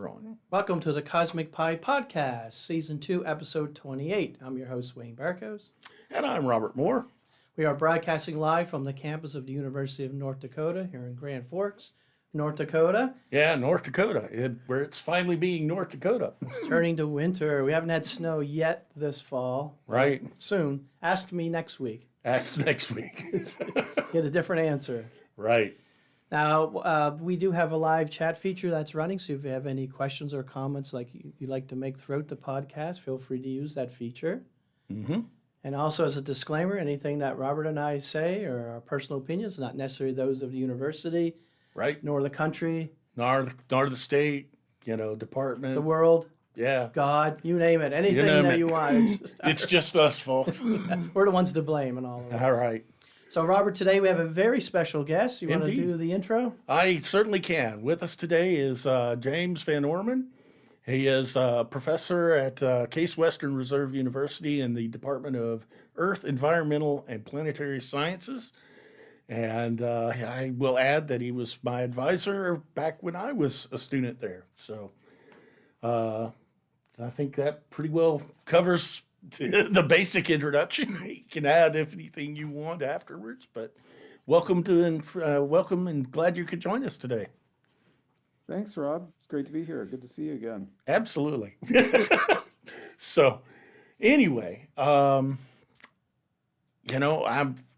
we're on. Welcome to the Cosmic Pie Podcast, Season 2, Episode 28. I'm your host, Wayne Barkhouse. And I'm Robert Moore. We are broadcasting live from the campus of the University of North Dakota here in Grand Forks, North Dakota. Yeah, North Dakota, where it's finally being North Dakota. It's turning to winter. We haven't had snow yet this fall. Right. Soon. Ask me next week. Ask next week. Get a different answer. Right. Now, we do have a live chat feature that's running, so if you have any questions or comments like you'd like to make throughout the podcast, feel free to use that feature. Mm-hmm. And also, as a disclaimer, anything that Robert and I say are our personal opinions, not necessarily those of the university, Right. nor the country, Nor the state, department. the world, Yeah. God, you name it, anything that you want. It's just us, folks. We're the ones to blame in all of this. All right. So, Robert, today we have a very special guest. You want to Indeed. do the intro? I certainly can. With us today is James Van Orman. He is a professor at Case Western Reserve University in the Department of Earth, Environmental, and Planetary Sciences. And I will add that he was my advisor back when I was a student there. So I think that pretty well covers the basic introduction. You can add if anything you want afterwards. But welcome and glad you could join us today. Thanks, Rob. It's great to be here. Good to see you again. Absolutely. So, anyway, I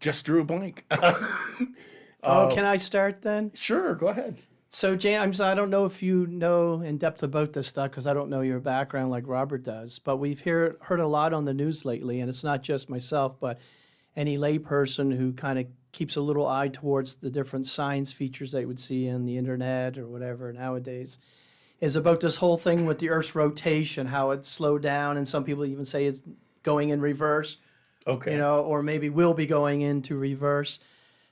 just drew a blank. Can I start then? Sure, go ahead. So, James, I don't know if you know in depth about this stuff because I don't know your background like Robert does, but we've heard a lot on the news lately, and it's not just myself, but any layperson who kind of keeps a little eye towards the different science features that you would see in the internet or whatever nowadays, is about this whole thing with the Earth's rotation, how it's slowed down, and some people even say it's going in reverse. Okay. Or maybe will be going into reverse.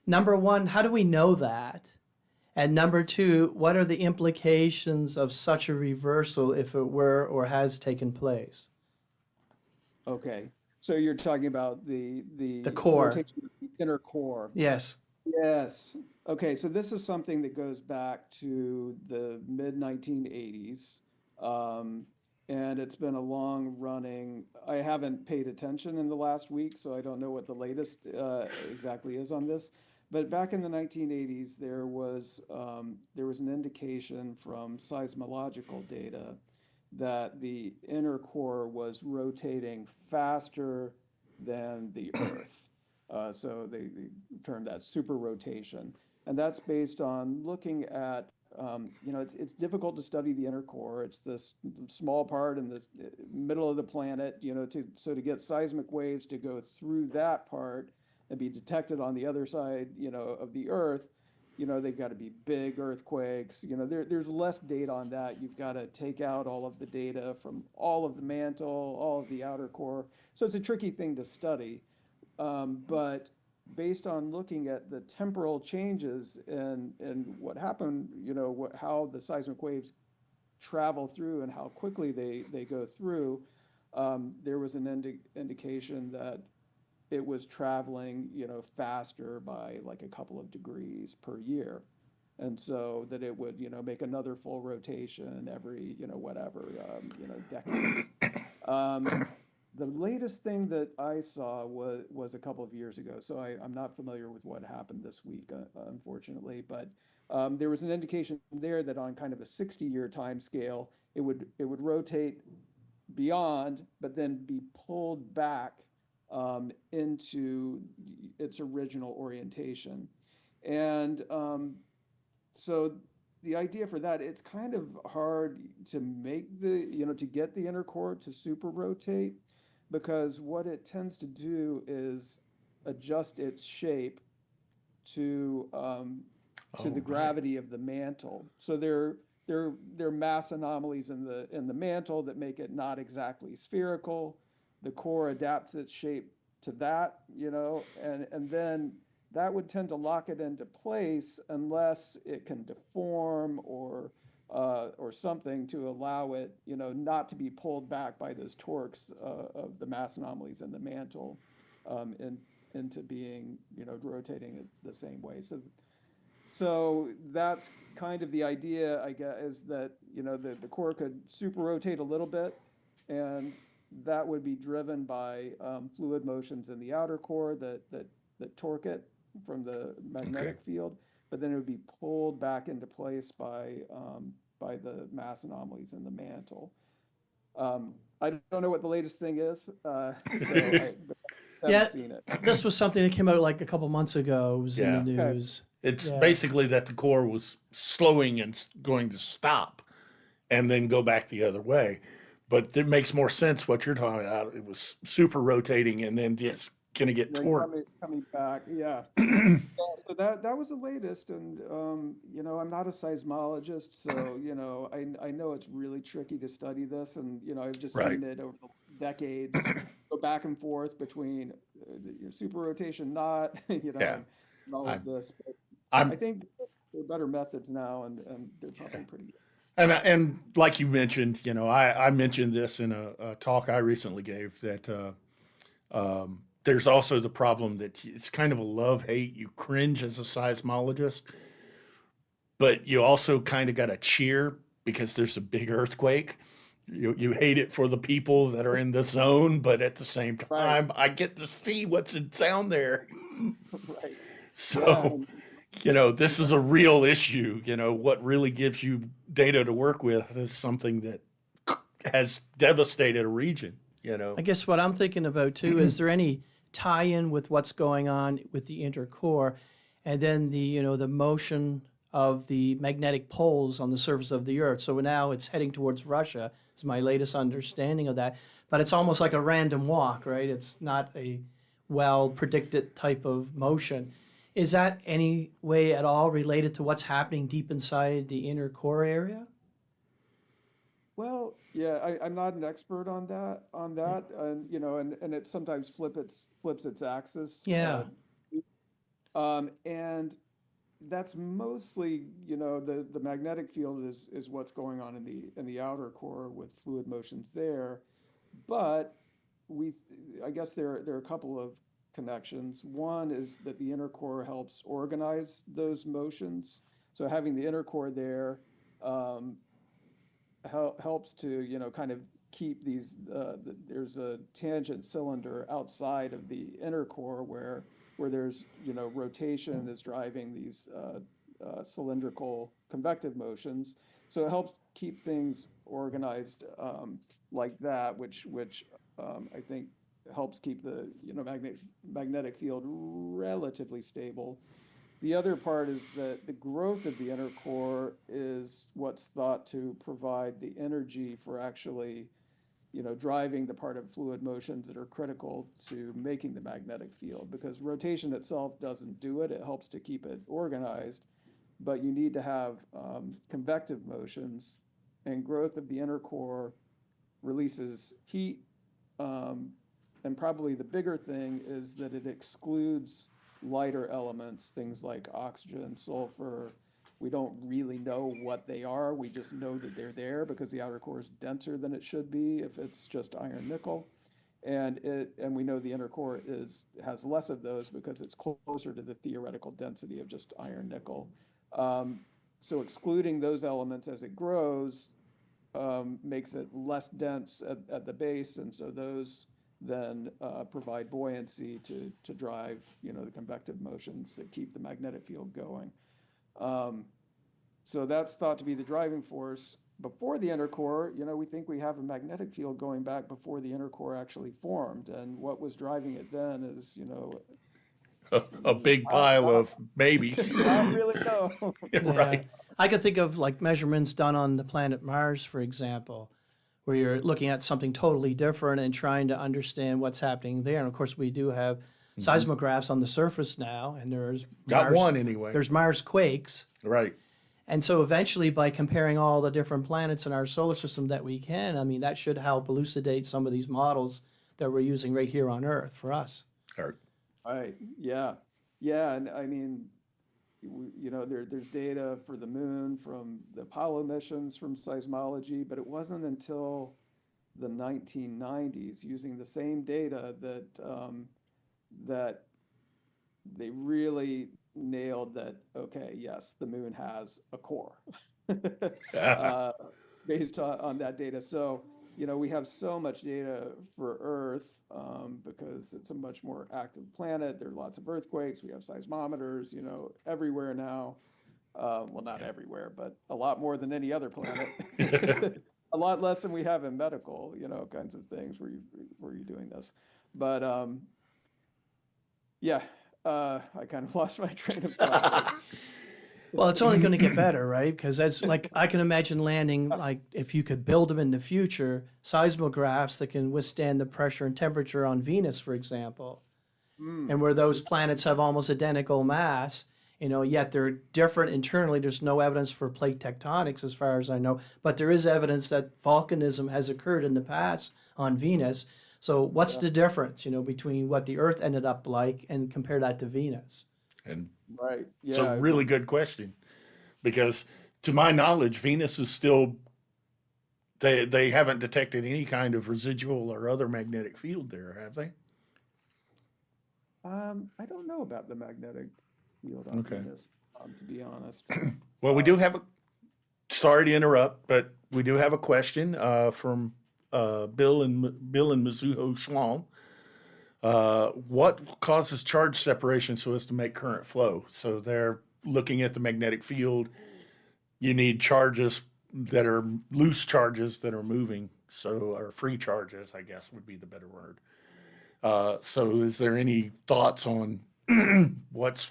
Number one, how do we know that? And number two, what are the implications of such a reversal if it were or has taken place? Okay. So you're talking about the core. rotation of the inner core. Yes. Yes. Okay. So this is something that goes back to the mid 1980s. And it's been a long running, I haven't paid attention in the last week, so I don't know what the latest exactly is on this. But back in the 1980s, there was an indication from seismological data that the inner core was rotating faster than the Earth. So they termed that super rotation. And that's based on looking at, it's difficult to study the inner core. It's this small part in the middle of the planet, to get seismic waves to go through that part and be detected on the other side, of the Earth, they've got to be big earthquakes. There's less data on that. You've got to take out all of the data from all of the mantle, all of the outer core. So it's a tricky thing to study. But based on looking at the temporal changes and what happened, how the seismic waves travel through and how quickly they go through, there was an indication that it was traveling, faster by like a couple of degrees per year. And so that it would, make another full rotation every, decades. The latest thing that I saw was a couple of years ago. So I'm not familiar with what happened this week, unfortunately, but there was an indication there that on kind of a 60-year time scale, it would rotate beyond, but then be pulled back into its original orientation. And so the idea for that, it's kind of hard to make to get the inner core to super rotate, because what it tends to do is adjust its shape to the gravity of the mantle. So there are mass anomalies in the mantle that make it not exactly spherical. The core adapts its shape to that, and then that would tend to lock it into place unless it can deform or something to allow it, not to be pulled back by those torques of the mass anomalies in the mantle into being, rotating it the same way. So that's kind of the idea, I guess, is that, the core could super rotate a little bit, and that would be driven by fluid motions in the outer core that torque it from the magnetic field, but then it would be pulled back into place by the mass anomalies in the mantle. I don't know what the latest thing is, so I Yeah, haven't seen it. this was something that came out like a couple months ago. It was in the Yeah. Okay. news. It's Yeah. basically that the core was slowing and going to stop and then go back the other way. But it makes more sense what you're talking about. It was super rotating and then just going to get Then torqued. coming back, yeah. So that was the latest, and I'm not a seismologist, so I know it's really tricky to study this, and I've just Right. seen it over the decades go back and forth between your super rotation, not Yeah. and all of this. But I I'm think there are better methods now, and they're probably pretty good. and like you mentioned, I mentioned this in a talk I recently gave that there's also the problem that it's kind of a love-hate. You cringe as a seismologist, but you also kind of got to cheer because there's a big earthquake. You hate it for the people that are in the zone, but at the same Right, time, I get to see what's down there. right, yeah, So, this is a real issue. What really gives you data to work with is something that has devastated a region. I guess what I'm thinking about too is there any tie-in with what's going on with the intercore, and then the motion of the magnetic poles on the surface of the Earth. So now it's heading towards Russia. Is my latest understanding of that. But it's almost like a random walk, right? It's not a well predicted type of motion. Is that any way at all related to what's happening deep inside the inner core area? Well, yeah, I'm not an expert on that, and and it sometimes flips its axis. Yeah. And that's mostly, the magnetic field is what's going on in the outer core with fluid motions there. But I guess there are a couple of connections. One is that the inner core helps organize those motions. So having the inner core there um, helps to, kind of keep these, there's a tangent cylinder outside of the inner core where there's, rotation is driving these cylindrical convective motions. So it helps keep things organized like that, which I think helps keep the, magnetic field relatively stable. The other part is that the growth of the inner core is what's thought to provide the energy for actually, driving the part of fluid motions that are critical to making the magnetic field, because rotation itself doesn't do it. It helps to keep it organized, but you need to have convective motions, and growth of the inner core releases heat. And probably the bigger thing is that it excludes lighter elements, things like oxygen, sulfur. We don't really know what they are. We just know that they're there because the outer core is denser than it should be if it's just iron nickel. And we know the inner core has less of those because it's closer to the theoretical density of just iron nickel. So excluding those elements as it grows makes it less dense at the base, and so those then provide buoyancy to drive, the convective motions that keep the magnetic field going. So that's thought to be the driving force. Before the inner core, we think we have a magnetic field going back before the inner core actually formed, and what was driving it then is, A big I, pile I, of babies. I don't really know. Yeah. Right. I could think of like measurements done on the planet Mars, for example, where you're looking at something totally different and trying to understand what's happening there. And of course, we do have seismographs on the surface now, and Got one anyway. there's Mars quakes. Right. And so eventually, by comparing all the different planets in our solar system that we can, I mean, that should help elucidate some of these models that we're using right here on Earth for us. Right. Yeah. Yeah. And I mean, there's data for the moon from the Apollo missions from seismology, but it wasn't until the 1990s, using the same data, that they really nailed that, okay, yes, the moon has a core Yeah. uh, based on that data. So, we have so much data for Earth because it's a much more active planet. There are lots of earthquakes. We have seismometers, everywhere now. Well, not everywhere, but a lot more than any other planet. A lot less than we have in medical, kinds of things where you're doing this. But yeah, I kind of lost my train of thought. Well, it's only going to get better, right? Because that's like I can imagine landing, like if you could build them in the future, seismographs that can withstand the pressure and temperature on Venus, for example, and where those planets have almost identical mass, yet they're different internally. There's no evidence for plate tectonics as far as I know, but there is evidence that volcanism has occurred in the past on Venus. So what's Yeah. the difference, between what the Earth ended up like and compare that to Venus? And Right. it's a Yeah. really good question because, to my knowledge, Venus is still, they haven't detected any kind of residual or other magnetic field there, have they? I don't know about the magnetic field on Okay. Venus, to be honest. Well, we do have a, sorry to interrupt, but we do have a question from Bill and Mizuho Schwalm. What causes charge separation so as to make current flow? So they're looking at the magnetic field. You need charges that are loose charges that are moving, or free charges, I guess would be the better word. So is there any thoughts on what's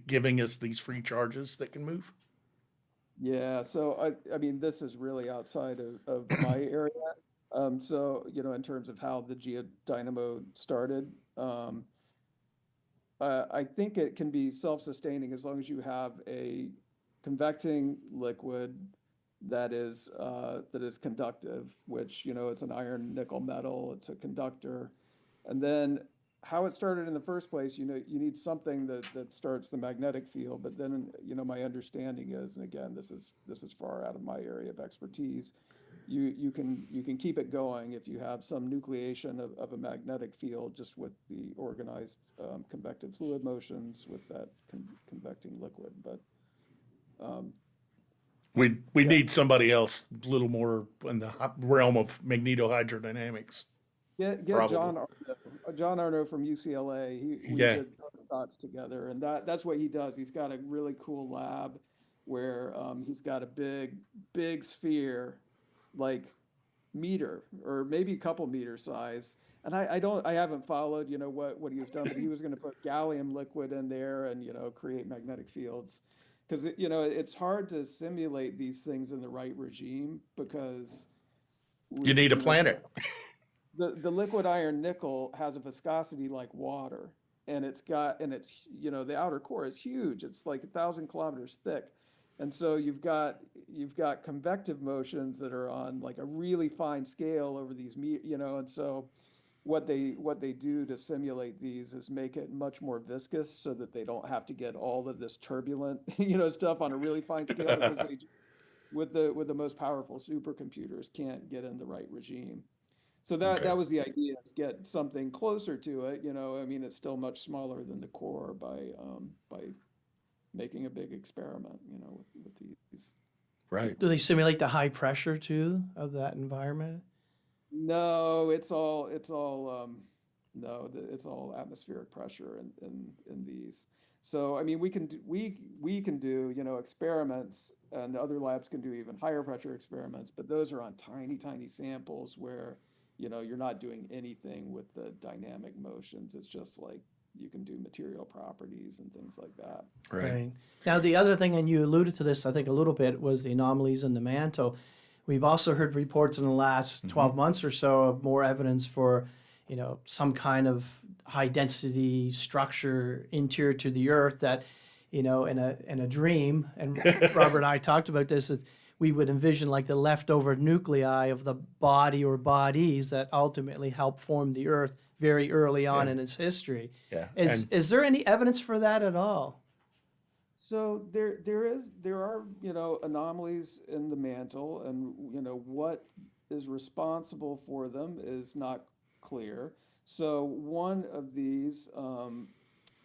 giving us these free charges that can move? Yeah, so I mean, this is really outside of my area. So, in terms of how the geodynamo started, I think it can be self-sustaining as long as you have a convecting liquid that is conductive, which, it's an iron nickel metal, it's a conductor. And then how it started in the first place, you need something that starts the magnetic field. But then, my understanding is, and again, this is far out of my area of expertise, you can keep it going if you have some nucleation of a magnetic field just with the organized convective fluid motions with that convecting liquid. But We yeah, need somebody else a little more in the realm of magnetohydrodynamics, get probably. John Arno from UCLA. We Yeah. did thoughts together, and that's what he does. He's got a really cool lab where he's got a big sphere, like meter or maybe a couple meter size. And I haven't followed, what he was done, but he was going to put gallium liquid in there and, create magnetic fields. Because, it's hard to simulate these things in the right regime because, You need a planet. the liquid iron nickel has a viscosity like water. And the outer core is huge. It's like 1,000 kilometers thick. And so you've got convective motions that are on like a really fine scale over these and so what they do to simulate these is make it much more viscous so that they don't have to get all of this turbulent stuff on a really fine scale because they with the most powerful supercomputers can't get in the right regime. So that Okay. that was the idea, is get something closer to it. I mean, it's still much smaller than the core by making a big experiment, with these. Right. Do they simulate the high pressure too of that environment? No, it's all atmospheric pressure in these. So I mean, we can do experiments, and other labs can do even higher pressure experiments, but those are on tiny samples where you're not doing anything with the dynamic motions. It's just like you can do material properties and things like that. Right. Right. Now, the other thing, and you alluded to this, I think, a little bit, was the anomalies in the mantle. We've also heard reports in the last 12 months or so of more evidence for, some kind of high density structure interior to the Earth that, in a dream, and Robert and I talked about this, that we would envision like the leftover nuclei of the body or bodies that ultimately helped form the Earth very early on Yeah. in its history. Yeah. Is there any evidence for that at all? So there are anomalies in the mantle, and what is responsible for them is not clear. So one of these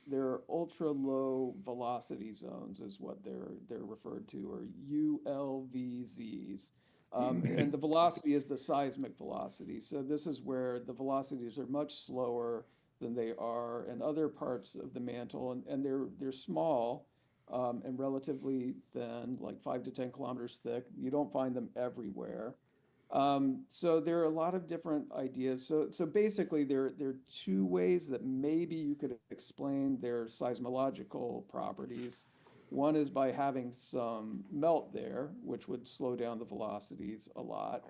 they're ultra low velocity zones is what they're referred to, or ULVZs. And the velocity is the seismic velocity. So this is where the velocities are much slower than they are in other parts of the mantle, and they're small and relatively thin, like 5 to 10 kilometers thick. You don't find them everywhere. So there are a lot of different ideas. So basically, there are two ways that maybe you could explain their seismological properties. One is by having some melt there, which would slow down the velocities a lot.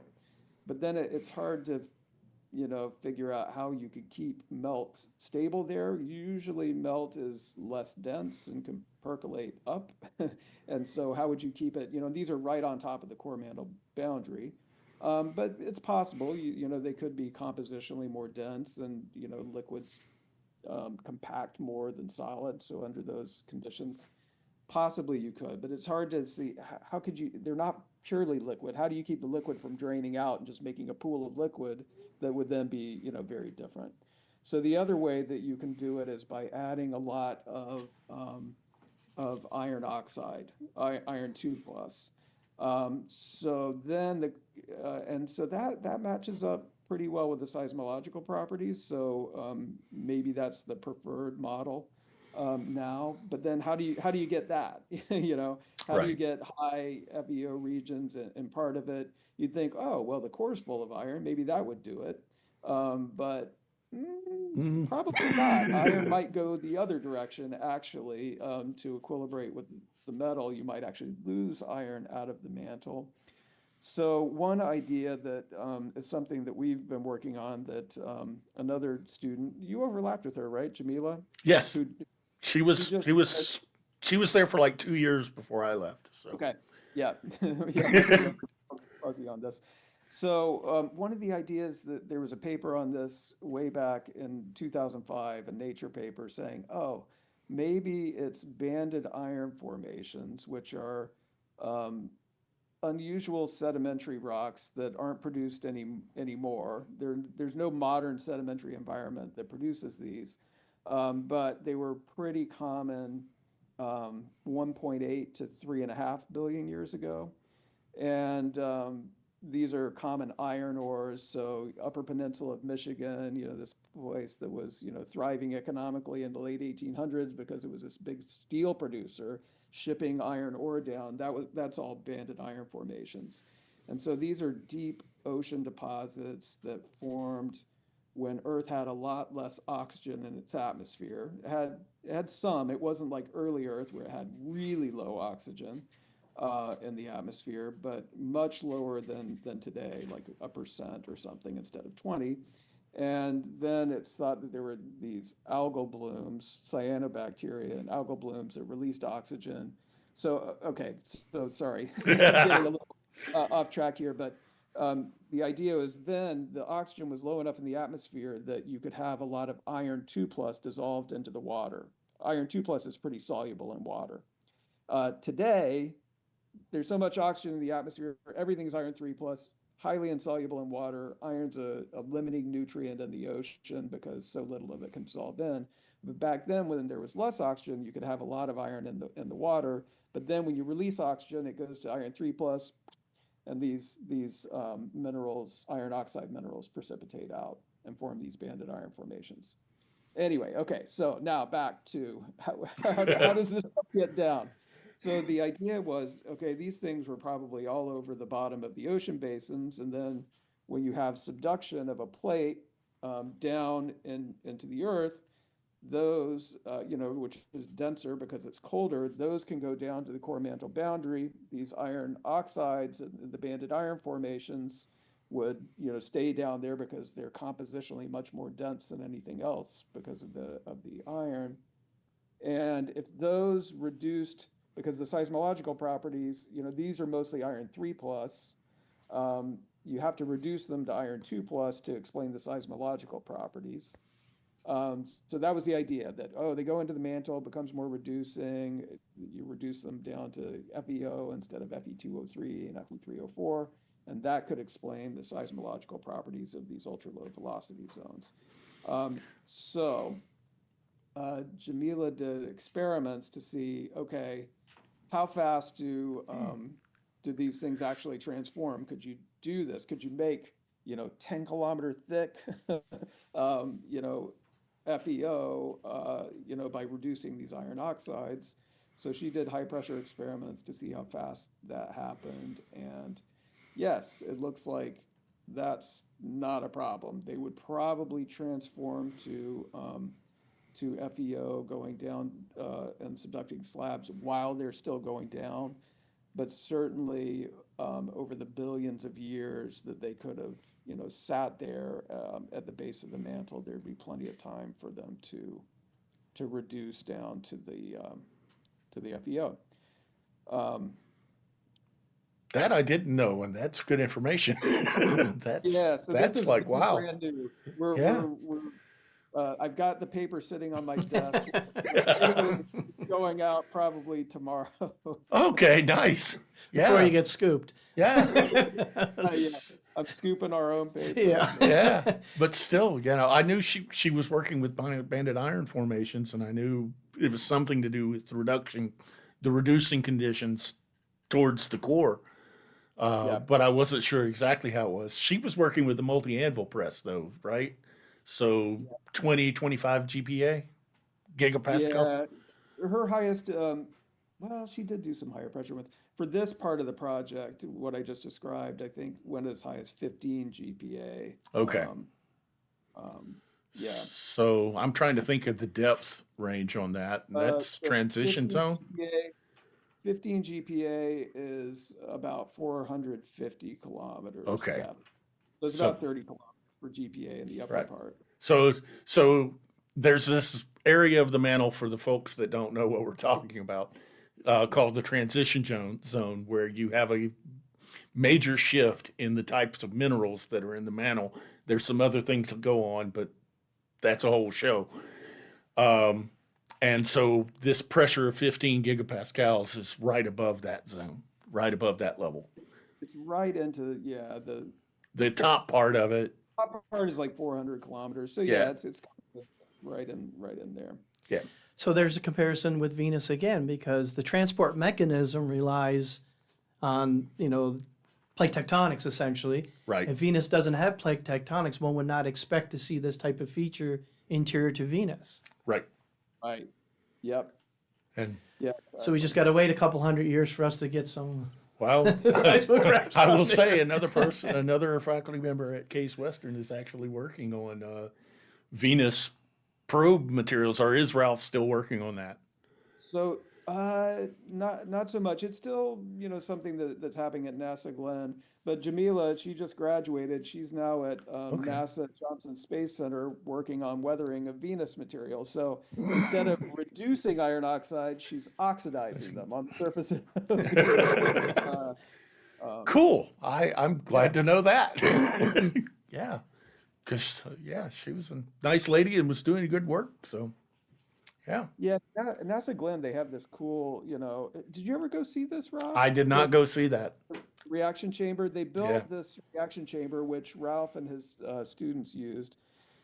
But then it's hard to, figure out how you could keep melt stable there. Usually melt is less dense and can percolate up. And so how would you keep it? These are right on top of the core mantle boundary. But it's possible, they could be compositionally more dense, and, liquids compact more than solid. So under those conditions, possibly you could, but it's hard to see how could you, they're not purely liquid. How do you keep the liquid from draining out and just making a pool of liquid that would then be, very different? So the other way that you can do it is by adding a lot of iron oxide, iron 2 plus. So then and so that matches up pretty well with the seismological properties. So maybe that's the preferred model now. But then how do you get that? How do you Right. get high FeO regions? And part of it, you'd think, oh, well, the core is full of iron. Maybe that would do it. But Mm. probably not. Iron might go the other direction, actually, to equilibrate with the metal. You might actually lose iron out of the mantle. So one idea that is something that we've been working on that another student, you overlapped with her, right, Jamila? Yes, Who she she was. just She was. She was there for like 2 years before I left. So. okay, yeah, yeah, my memory was fuzzy on this. So one of the ideas that there was a paper on this way back in 2005, a Nature paper saying, oh, maybe it's banded iron formations, which are um, unusual sedimentary rocks that aren't produced anymore. There's no modern sedimentary environment that produces these, but they were pretty common 1.8 to 3.5 billion years ago. And these are common iron ores. So Upper Peninsula of Michigan, this place that was, thriving economically in the late 1800s because it was this big steel producer shipping iron ore down. That's all banded iron formations. And so these are deep ocean deposits that formed when Earth had a lot less oxygen in its atmosphere. It had some. It wasn't like early Earth where it had really low oxygen in the atmosphere, but much lower than today, like a percent or something instead of 20. And then it's thought that there were these algal blooms, cyanobacteria and algal blooms that released oxygen. So, okay, so sorry, getting a little off track here, but the idea was then the oxygen was low enough in the atmosphere that you could have a lot of iron 2 plus dissolved into the water. Iron 2 plus is pretty soluble in water. Today, there's so much oxygen in the atmosphere, everything is iron 3 plus, highly insoluble in water. Iron's a limiting nutrient in the ocean because so little of it can dissolve in. But back then, when there was less oxygen, you could have a lot of iron in the water. But then when you release oxygen, it goes to iron 3 plus, and these minerals, iron oxide minerals, precipitate out and form these banded iron formations. Anyway, okay, so now back to how does this get down? So the idea was, okay, these things were probably all over the bottom of the ocean basins, and then when you have subduction of a plate down into the earth, those, which is denser because it's colder, those can go down to the core mantle boundary. These iron oxides and the banded iron formations would, stay down there because they're compositionally much more dense than anything else because of the iron. And if those reduced, because the seismological properties, these are mostly iron 3 plus, you have to reduce them to iron 2 plus to explain the seismological properties. So that was the idea that, they go into the mantle, it becomes more reducing. You reduce them down to FeO instead of Fe2O3 and Fe3O4, and that could explain the seismological properties of these ultra low velocity zones. Jamila did experiments to see, okay, how fast do these things actually transform? Could you do this? Could you make, 10-kilometer thick, FeO, by reducing these iron oxides? So she did high pressure experiments to see how fast that happened. And yes, it looks like that's not a problem. They would probably transform to FeO going down and subducting slabs while they're still going down. But certainly over the billions of years that they could have, sat there at the base of the mantle, there'd be plenty of time for them to reduce down to the FeO. That I didn't know, and that's good information. That's Yeah, so that's like, this is wow. brand new. We're, Yeah. I've got the paper sitting on my desk. It's going out probably tomorrow. Okay, nice. Before you Yeah. get scooped. Yeah. Yeah, I'm scooping our own paper. Yeah. Yeah. But still, I knew she was working with banded iron formations, and I knew it was something to do with the reducing conditions towards the core. Yeah. But I wasn't sure exactly how it was. She was working with the multi-anvil press, though, right? So 20, 25 GPa, gigapascals. Yeah, her highest, well, she did do some higher pressure ones. For this part of the project, what I just described, I think went as high as 15 GPa. Okay. Yeah. So I'm trying to think of the depth range on that. And that's So transition 15 zone. GPA, 15 GPA is about 450 kilometers Okay. depth. So it's So- about 30 kilometers for GPA in the upper Right. part. So there's this area of the mantle for the folks that don't know what we're talking about, called the transition zone, where you have a major shift in the types of minerals that are in the mantle. There's some other things that go on, but that's a whole show. And so this pressure of 15 gigapascals is right above that zone, right above that level. It's right into, The top part of it, upper part is like 400 kilometers. So Yeah. it's kind of right in there. yeah, So there's a comparison with Venus again, because the transport mechanism relies on, plate tectonics essentially. right. If Venus doesn't have plate tectonics, one would not expect to see this type of feature interior to Venus. Right. Right. Yep. And Yeah. So we just got to wait a couple hundred years for us to get some well, seismographs I will on say there. another faculty member at Case Western is actually working on Venus probe materials, or is Ralph still working on that? So not so much. It's still, something that's happening at NASA Glenn. But Jamila, she just graduated. She's now at NASA Johnson Space Center working on weathering of Venus material. So instead of reducing iron oxide, she's oxidizing them on the surface. Cool. I'm glad to know that. Yeah. Because, she was a nice lady and was doing good work. So, yeah. Yeah, NASA Glenn, they have this cool, did you ever go see this, Rob? I did not go see that. Reaction chamber. They built Yeah. this reaction chamber, which Ralph and his students used.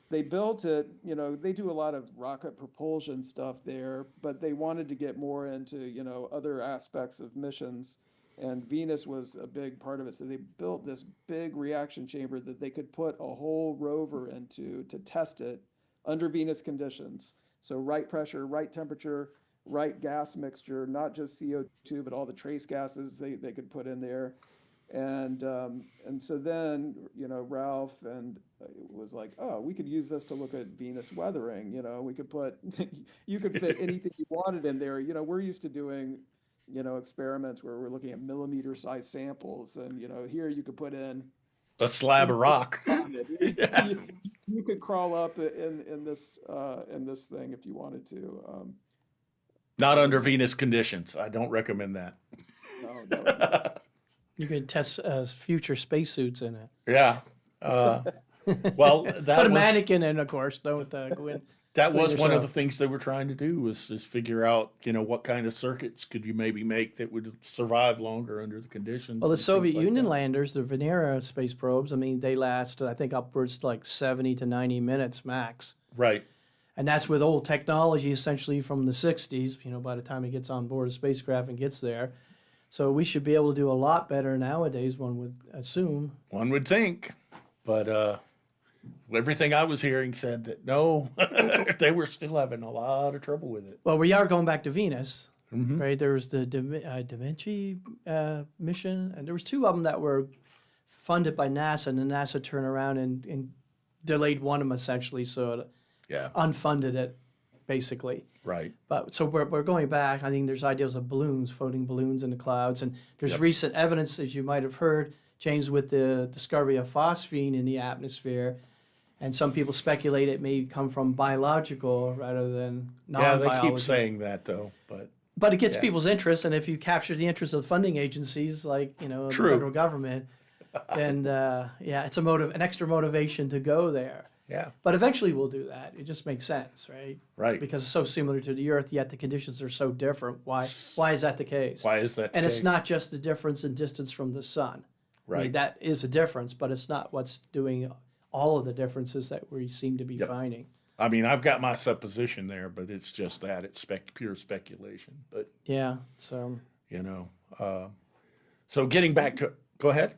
They built it, they do a lot of rocket propulsion stuff there, but they wanted to get more into, other aspects of missions. And Venus was a big part of it. So they built this big reaction chamber that they could put a whole rover into to test it under Venus conditions. So right pressure, right temperature, right gas mixture, not just CO2, but all the trace gases they could put in there. And so then, Ralph and was like, oh, we could use this to look at Venus weathering. We could put, you could fit anything you wanted in there. We're used to doing, experiments where we're looking at millimeter size samples. And, here you could put in A slab of rock. You could crawl up in this thing if you wanted to. Not under Venus conditions. I don't recommend that. No. You could test future spacesuits in it. Yeah. Well, Put that a was mannequin in, of course. Don't go in. that was Clean one of yourself. the things they were trying to do was figure out, what kind of circuits could you maybe make that would survive longer under the conditions. Well, the and things Soviet like Union that. landers, the Venera space probes, I mean, they last, I think, upwards to like 70 to 90 minutes max. Right. And that's with old technology, essentially from the 60s, by the time it gets on board a spacecraft and gets there. So we should be able to do a lot better nowadays, one would assume. One would think, but everything I was hearing said that no, they were still having a lot of trouble with it. Well, we are going back to Venus, Mm-hmm. right? There was the Da Vinci mission, and there was two of them that were funded by NASA, and then NASA turned around and delayed one of them essentially, so it Yeah, unfunded it, basically. right. But so we're going back. I think there's ideas of balloons, floating balloons in the clouds, and there's Yep. recent evidence, as you might have heard, James, with the discovery of phosphine in the atmosphere, and some people speculate it may come from biological rather than Yeah, non-biology. they keep saying that though, But it gets yeah. people's interest, and if you capture the interest of funding agencies like the True. federal government, then it's an extra motivation to go there. yeah, But eventually we'll do that. It just makes sense, right? right. Because it's so similar to the Earth, yet the conditions are so different. Why is that the case? Why is that the And it's case? not just the difference in distance from the sun. I mean, Right. that is a difference, but it's not what's doing all of the differences that we seem to be Yep. finding. I mean, I've got my supposition there, but it's just that it's pure speculation. But Yeah. So so getting back to, go ahead.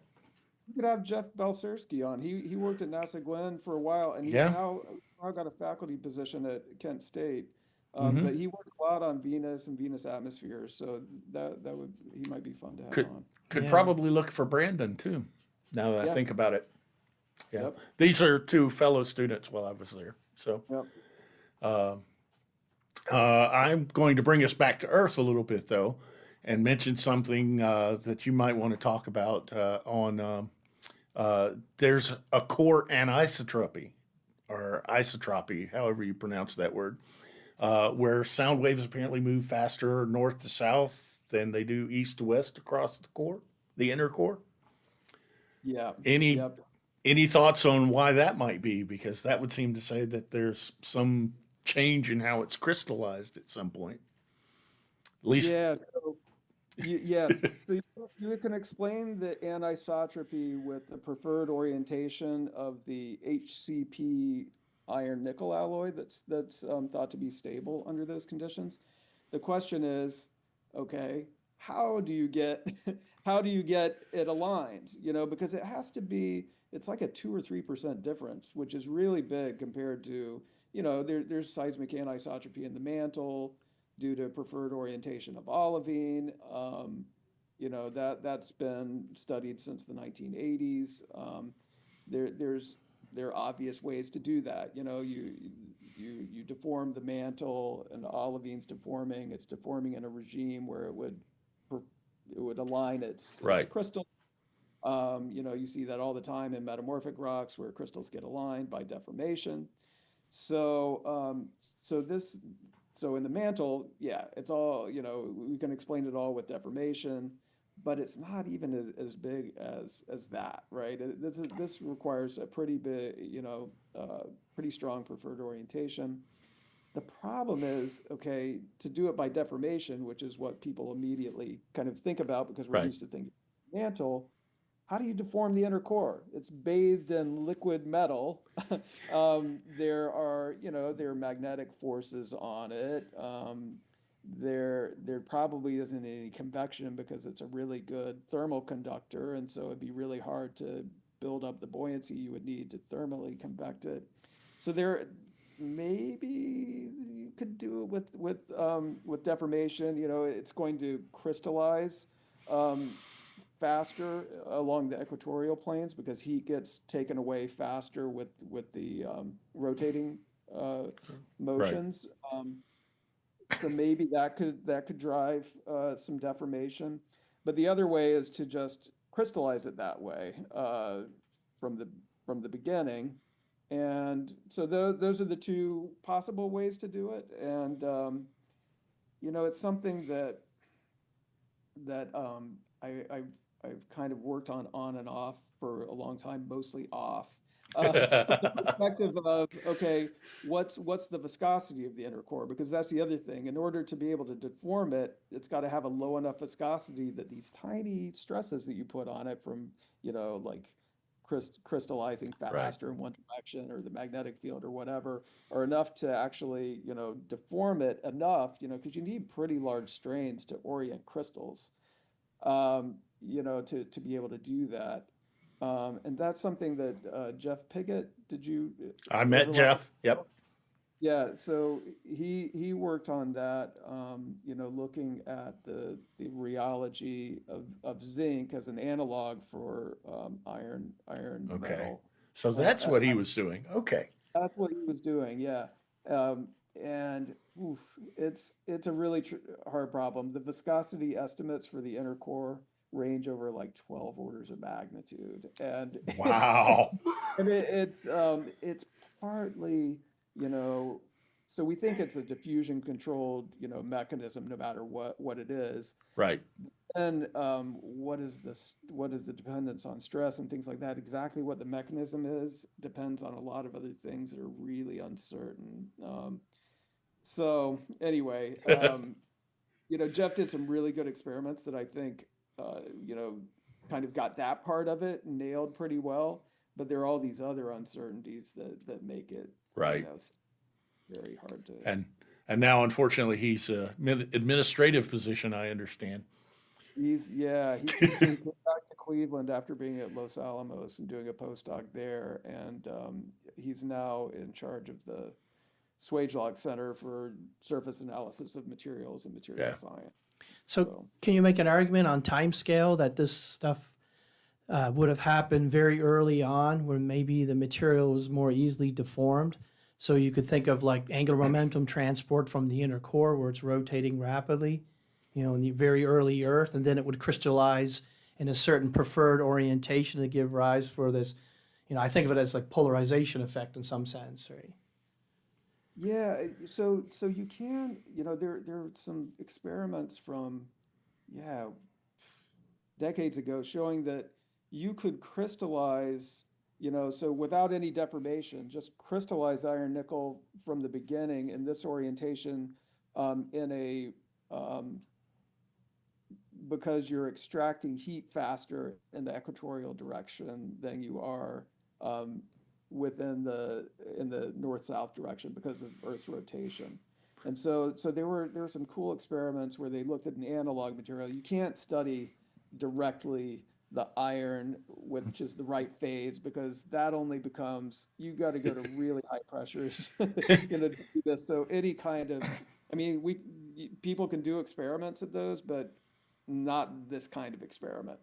You could have Jeff Belsersky on. He worked at NASA Glenn for a while, and he's Yeah. now got a faculty position at Kent State. Mhm. But he worked a lot on Venus and Venus atmospheres, so he might be fun to have Could on. could Yeah. probably look for Brandon too. Now that I Yeah. think about it. Yeah. Yep. These are two fellow students while I was there. So Yep. I'm going to bring us back to Earth a little bit though, and mention something that you might want to talk about there's a core anisotropy, or isotropy, however you pronounce that word, where sound waves apparently move faster north to south than they do east to west across the core, the inner core. Yeah. Any Yep. any thoughts on why that might be? Because that would seem to say that there's some change in how it's crystallized at some point. At least, Yeah. So you can explain the anisotropy with the preferred orientation of the HCP iron nickel alloy that's thought to be stable under those conditions. The question is, okay, how do you get it aligned? Because it has to be, it's like a 2 or 3% difference, which is really big compared to, there's seismic anisotropy in the mantle due to preferred orientation of olivine. That's been studied since the 1980s. There are obvious ways to do that. You deform the mantle, and the olivine's deforming. It's deforming in a regime where it would align its Right. crystal. You see that all the time in metamorphic rocks where crystals get aligned by deformation. So in the mantle, yeah, it's all, we can explain it all with deformation, but it's not even as big as that, right? This requires a pretty big, pretty strong preferred orientation. The problem is, okay, to do it by deformation, which is what people immediately kind of think about because we're Right. used to thinking mantle. How do you deform the inner core? It's bathed in liquid metal. There are magnetic forces on it. There probably isn't any convection because it's a really good thermal conductor, and so it'd be really hard to build up the buoyancy you would need to thermally convect it. So maybe you could do it with deformation. It's going to crystallize faster along the equatorial planes because heat gets taken away faster with the rotating motions. So maybe that could drive some deformation. But the other way is to just crystallize it that way from the beginning. And so those are the two possible ways to do it. And it's something that I've kind of worked on and off for a long time, mostly off. From the perspective of, okay, what's the viscosity of the inner core? Because that's the other thing. In order to be able to deform it, it's got to have a low enough viscosity that these tiny stresses that you put on it from, like crystallizing Right. faster in one direction, or the magnetic field or whatever, are enough to actually, deform it enough, because you need pretty large strains to orient crystals, to be able to do that. And that's something that Jeff Piggott, did you I ever met run? Jeff. Yep. Yeah, so he worked on that, looking at the rheology of zinc as an analog for iron Okay. metal. So Uh, that's what he was doing. Okay. that's what he was doing, yeah. And oof, it's a really hard problem. The viscosity estimates for the inner core range over like 12 orders of magnitude, and Wow. and it's partly, you know, so we think it's a diffusion controlled, mechanism, no matter what it is. Right. And what is the dependence on stress and things like that? Exactly what the mechanism is depends on a lot of other things that are really uncertain. So anyway, Jeff did some really good experiments that I think, uh, you know, kind of got that part of it nailed pretty well. But there are all these other uncertainties that make it, Right. very hard to. And now, unfortunately, he's a administrative position, I understand. He came back to Cleveland after being at Los Alamos and doing a postdoc there, and he's now in charge of the Swagelok Center for Surface Analysis of Materials and Material Yeah. Science. So can you make an argument on timescale that this stuff would have happened very early on, where maybe the material was more easily deformed? So you could think of like angular momentum transport from the inner core, where it's rotating rapidly, in the very early Earth, and then it would crystallize in a certain preferred orientation to give rise for this. I think of it as like polarization effect in some sense, right? Yeah, so you can, there are some experiments from, yeah, decades ago showing that you could crystallize, so without any deformation, just crystallize iron nickel from the beginning in this orientation, in a because you're extracting heat faster in the equatorial direction than you are, in the north-south direction because of Earth's rotation. And so there were some cool experiments where they looked at an analog material. You can't study directly the iron, which is the right phase, because that only becomes, you got to go to really high pressures, to do this. So any kind of, I mean, people can do experiments at those, but not this kind of experiment.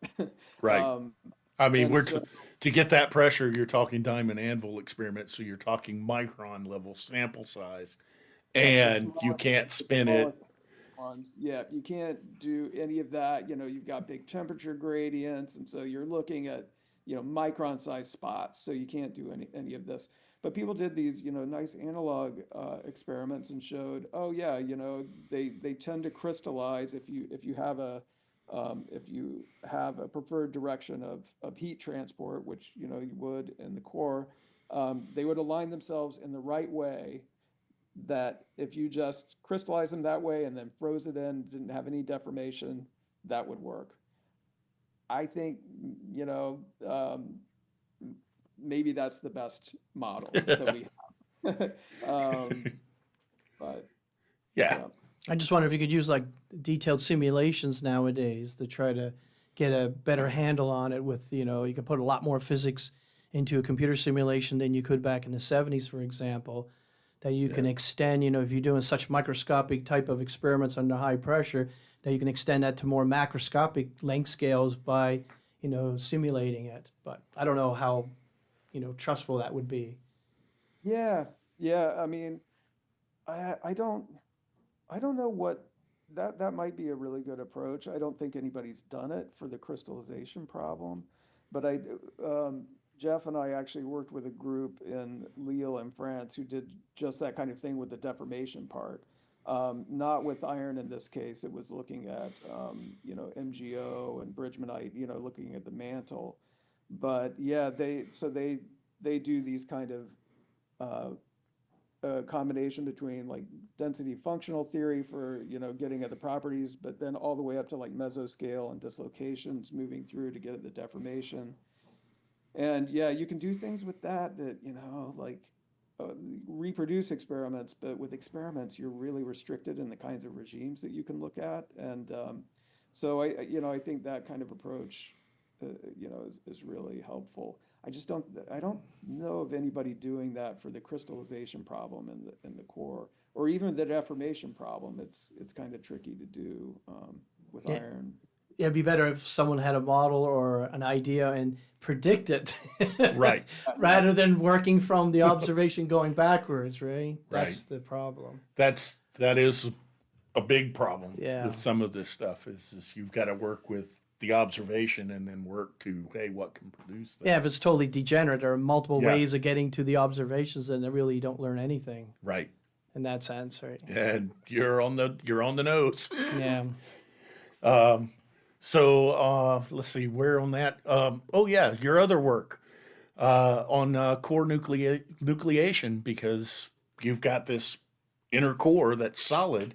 Right. Um, I mean, and so, to get that pressure, you're talking diamond anvil experiments, so you're talking micron level sample size, the and you can't the spin smallest it. ones, yeah, you can't do any of that. You've got big temperature gradients, and so you're looking at, micron size spots. So you can't do any of this. But people did these, nice analog experiments and showed, oh yeah, they tend to crystallize if you have a preferred direction of heat transport, which you would in the core. They would align themselves in the right way, that if you just crystallize them that way and then froze it in, didn't have any deformation, that would work. I think, maybe that's the best model that we have. But Yeah. yeah. I just wonder if you could use like detailed simulations nowadays to try to get a better handle on it with, you could put a lot more physics into a computer simulation than you could back in the 70s, for example, that you can extend, if you're doing such microscopic type of experiments under high pressure, that you can extend that to more macroscopic length scales by, simulating it. But I don't know how, trustful that would be. Yeah. I mean, I don't know what that might be a really good approach. I don't think anybody's done it for the crystallization problem, but Jeff and I actually worked with a group in Lille in France who did just that kind of thing with the deformation part. Not with iron in this case. It was looking at, MgO and bridgemanite, looking at the mantle. But yeah, they do these kind of, a combination between like density functional theory for, getting at the properties, but then all the way up to like mesoscale and dislocations moving through to get at the deformation. And yeah, you can do things with that like reproduce experiments, but with experiments, you're really restricted in the kinds of regimes that you can look at. And so I think that kind of approach, is really helpful. I don't know of anybody doing that for the crystallization problem in the core, or even the deformation problem. It's kind of tricky to do with Yeah, iron. it'd be better if someone had a model or an idea and predict it Right. rather than working from the observation going backwards, right? Right. That's the problem. That is a big problem Yeah. with some of this stuff is you've got to work with the observation and then work to, hey, what can produce that? Yeah, if it's totally degenerate, there are multiple Yeah. ways of getting to the observations, and really you don't learn anything Right. in that sense, right? And you're on the nose. Yeah. So let's see, where on that? Oh yeah, your other work on core nucleation, because you've got this inner core that's solid,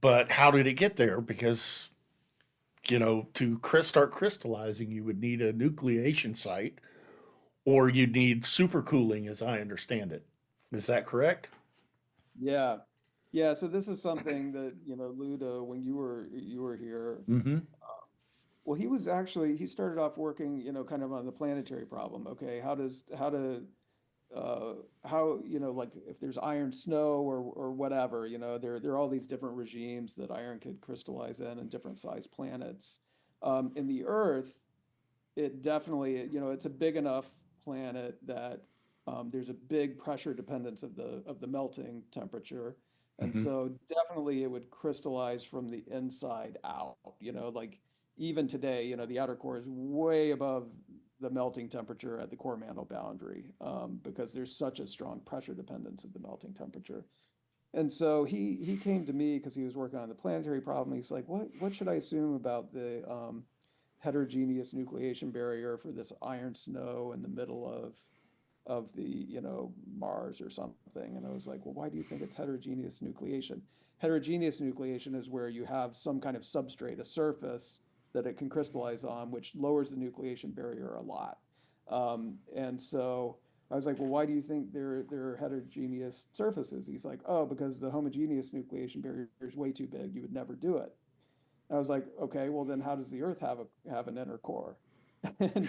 but how did it get there? Because to start crystallizing, you would need a nucleation site, or you'd need supercooling, as I understand it. Is that correct? Yeah. Yeah, so this is something that, Luda, when you were here, Mm-hmm. well, he started off working, kind of on the planetary problem. Okay, like if there's iron snow or whatever, there are all these different regimes that iron could crystallize in and different sized planets. In the Earth, it definitely, it's a big enough planet that there's a big pressure dependence of the melting temperature. And Mm-hmm. so definitely it would crystallize from the inside out, like even today, the outer core is way above the melting temperature at the core mantle boundary, because there's such a strong pressure dependence of the melting temperature. And so he came to me because he was working on the planetary problem. He's like, what should I assume about the heterogeneous nucleation barrier for this iron snow in the middle of the Mars or something? And I was like, well, why do you think it's heterogeneous nucleation? Heterogeneous nucleation is where you have some kind of substrate, a surface that it can crystallize on, which lowers the nucleation barrier a lot. And so I was like, well, why do you think there are heterogeneous surfaces? He's like, oh, because the homogeneous nucleation barrier is way too big. You would never do it. And I was like, okay, well then how does the Earth have an inner core? and,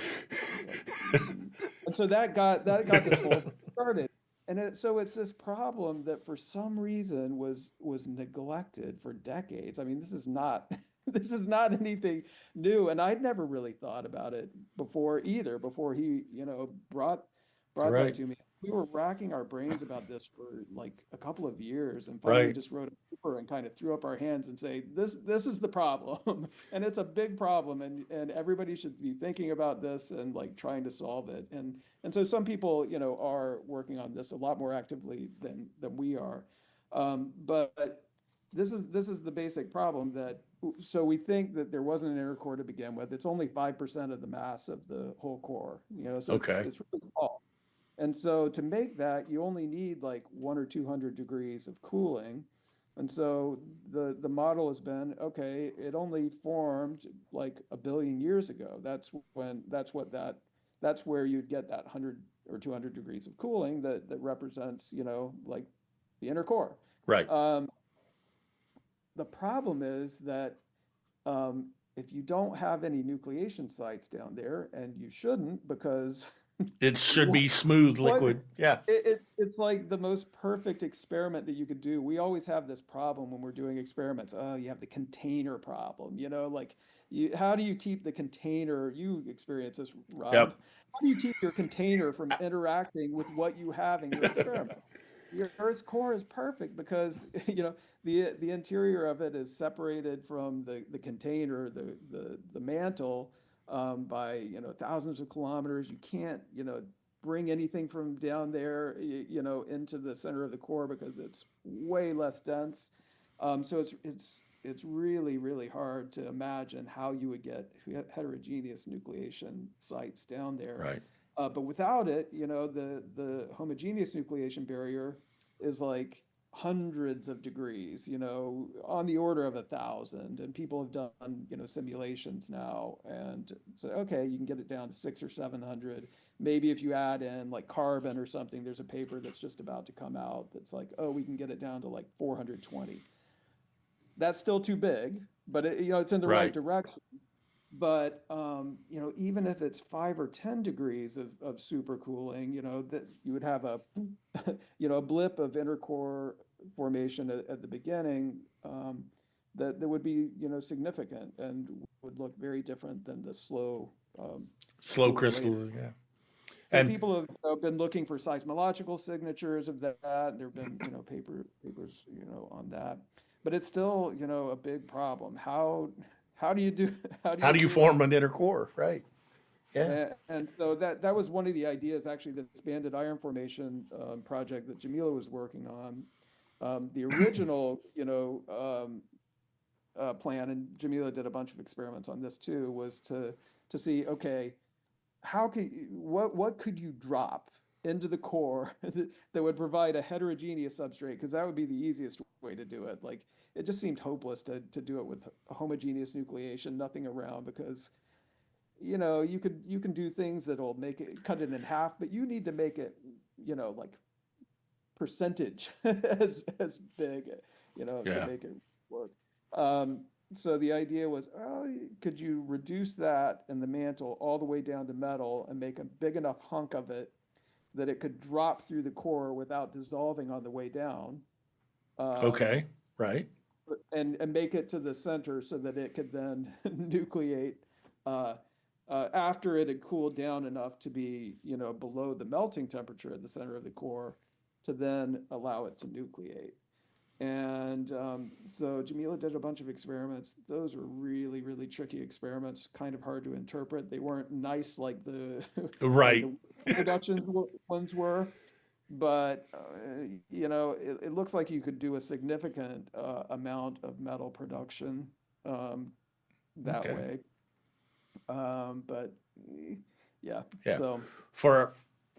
and so that got this whole thing started. And so it's this problem that for some reason was neglected for decades. I mean, this is not this is not anything new, and I'd never really thought about it before either. Before he, brought that Right. to me, we were racking our brains about this for like a couple of years, and finally Right. just wrote a paper and kind of threw up our hands and say, this is the problem, and it's a big problem, and everybody should be thinking about this and like trying to solve it. And so some people, are working on this a lot more actively than we are. But this is the basic problem that so we think that there wasn't an inner core to begin with. It's only 5% of the mass of the whole core, so Okay. it's really small. And so to make that, you only need like 100 or 200 degrees of cooling. And so the model has been, okay, it only formed like a billion years ago. That's where you'd get that 100 or 200 degrees of cooling that represents, like the inner core. Right. Um, the problem is that if you don't have any nucleation sites down there, and you shouldn't, because It should what, be smooth what liquid. Yeah. it's like the most perfect experiment that you could do. We always have this problem when we're doing experiments. Oh, you have the container problem, like how do you keep the container? You experience this, Rob. Yep. How do you keep your container from interacting with what you have in your experiment? Your Earth's core is perfect because the interior of it is separated from the container, the mantle, by thousands of kilometers. You can't bring anything from down there into the center of the core because it's way less dense. So it's really, really hard to imagine how you would get heterogeneous nucleation sites down there. Right. But without it, the homogeneous nucleation barrier is like hundreds of degrees, on the order of 1,000, and people have done, simulations now and say, okay, you can get it down to 600 or 700. Maybe if you add in like carbon or something, there's a paper that's just about to come out that's like, oh, we can get it down to like 420. That's still too big, but it's in the right Right. direction. But even if it's 5 or 10 degrees of supercooling, that you would have a a blip of intercore formation at the beginning, that would be significant and would look very different than the slow Slow cooling later. crystal. Yeah. So And people have been looking for seismological signatures of that. There have been papers on that, but it's still a big problem. How do you do how do you it? form an inner core? Right. Yeah. And so that was one of the ideas, actually, this banded iron formation project that Jamila was working on. The original plan, and Jamila did a bunch of experiments on this too, was to see, okay, what could you drop into the core that would provide a heterogeneous substrate? Because that would be the easiest way to do it. Like, it just seemed hopeless to do it with a homogeneous nucleation, nothing around, because you can do things that'll cut it in half, but you need to make it like percentage as big, Yeah. to make it work. So the idea was, could you reduce that in the mantle all the way down to metal and make a big enough hunk of it that it could drop through the core without dissolving on the way down? Okay. Right. And make it to the center so that it could then nucleate after it had cooled down enough to be, below the melting temperature at the center of the core, to then allow it to nucleate. And so Jamila did a bunch of experiments. Those were really, really tricky experiments, kind of hard to interpret. They weren't nice like the Right. the production ones were, but it looks like you could do a significant amount of metal production that Okay. way. But yeah, Yeah. so For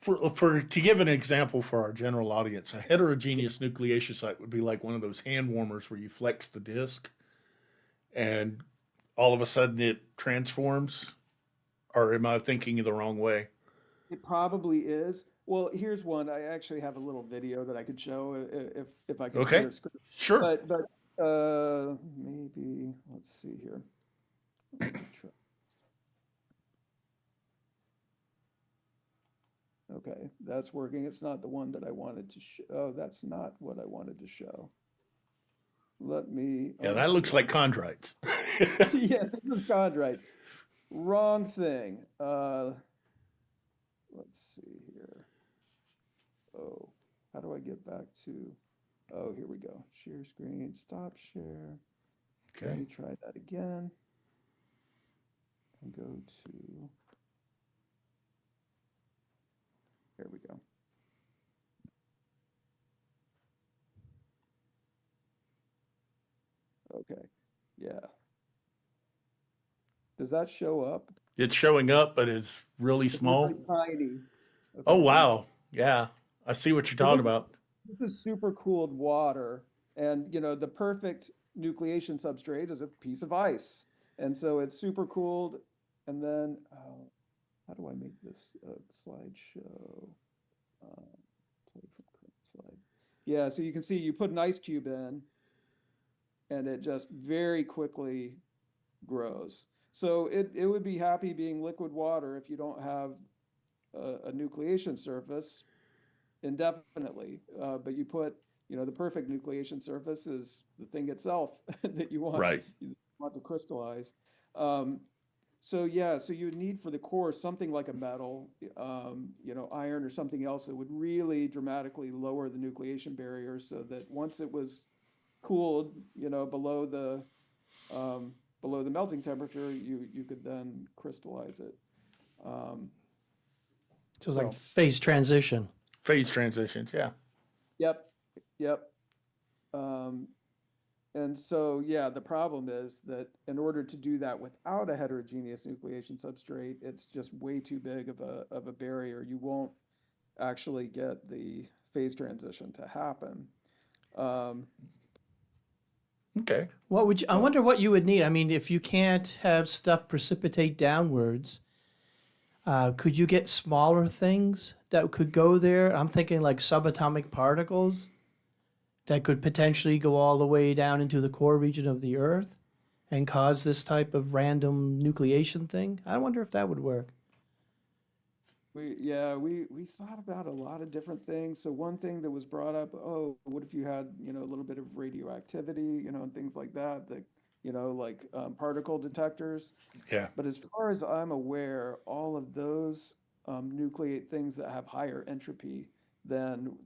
to give an example for our general audience, a heterogeneous nucleation site would be like one of those hand warmers where you flex the disc and all of a sudden it transforms. Or am I thinking the wrong way? it probably is. Well, here's one. I actually have a little video that I could show if I could Okay. share screen. Sure. But maybe let's see here. Let me try. Okay, that's working. It's not the one that I wanted to show. Oh, that's not what I wanted to show. Let me. Yeah, Oh, that looks shit. like chondrites. Yeah, this is chondrite. Wrong thing. Let's see here. Oh, how do I get back to? Oh, here we go. Share screen. Stop share. Let Okay. me try that again. And go to. There we go. Okay. Yeah. Does that show up? It's showing up, but it's really It's small. really tiny. Oh, Okay. wow. Yeah. I see what you're So talking this, about. this is super cooled water, and the perfect nucleation substrate is a piece of ice, and so it's super cooled, and then how do I make this slideshow? Play from current slide. Yeah, so you can see you put an ice cube in, and it just very quickly grows. So it would be happy being liquid water if you don't have a nucleation surface indefinitely. But you put, the perfect nucleation surface is the thing itself that you Right. want to crystallize. So yeah, so you would need for the core something like a metal, iron or something else that would really dramatically lower the nucleation barrier, so that once it was cooled, below the melting temperature, you could then crystallize it. So it's like So phase transition. Phase transitions. Yeah. yep, yep. And so yeah, the problem is that in order to do that without a heterogeneous nucleation substrate, it's just way too big of a barrier. You won't actually get the phase transition to happen. Um, Okay. What would you, I wonder what you would need. I mean, if you can't have stuff precipitate downwards, could you get smaller things that could go there? I'm thinking like subatomic particles that could potentially go all the way down into the core region of the Earth and cause this type of random nucleation thing. I wonder if that would work. we thought about a lot of different things. So one thing that was brought up, oh, what if you had, a little bit of radioactivity, and things like that, like particle detectors. Yeah. But as far as I'm aware, all of those nucleate things that have higher entropy than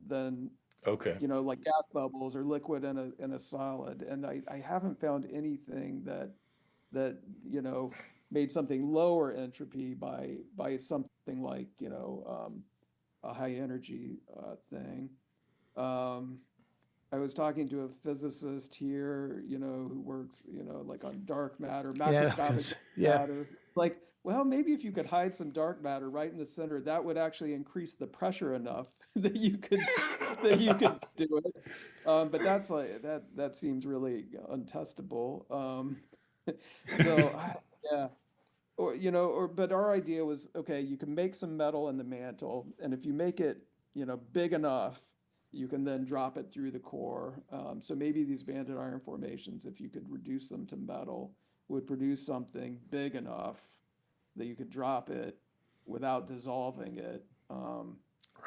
Okay. like gas bubbles or liquid in a solid. And I haven't found anything that made something lower entropy by something like a high energy thing. Um, I was talking to a physicist here, who works, like on dark matter, Yeah, macroscopic yeah, matter. Like, well, maybe if you could hide some dark matter right in the center, that would actually increase the pressure enough that you could do it. But that's like that seems really untestable. So yeah, but our idea was, okay, you can make some metal in the mantle, and if you make it, big enough, you can then drop it through the core. So maybe these banded iron formations, if you could reduce them to metal, would produce something big enough that you could drop it without dissolving it.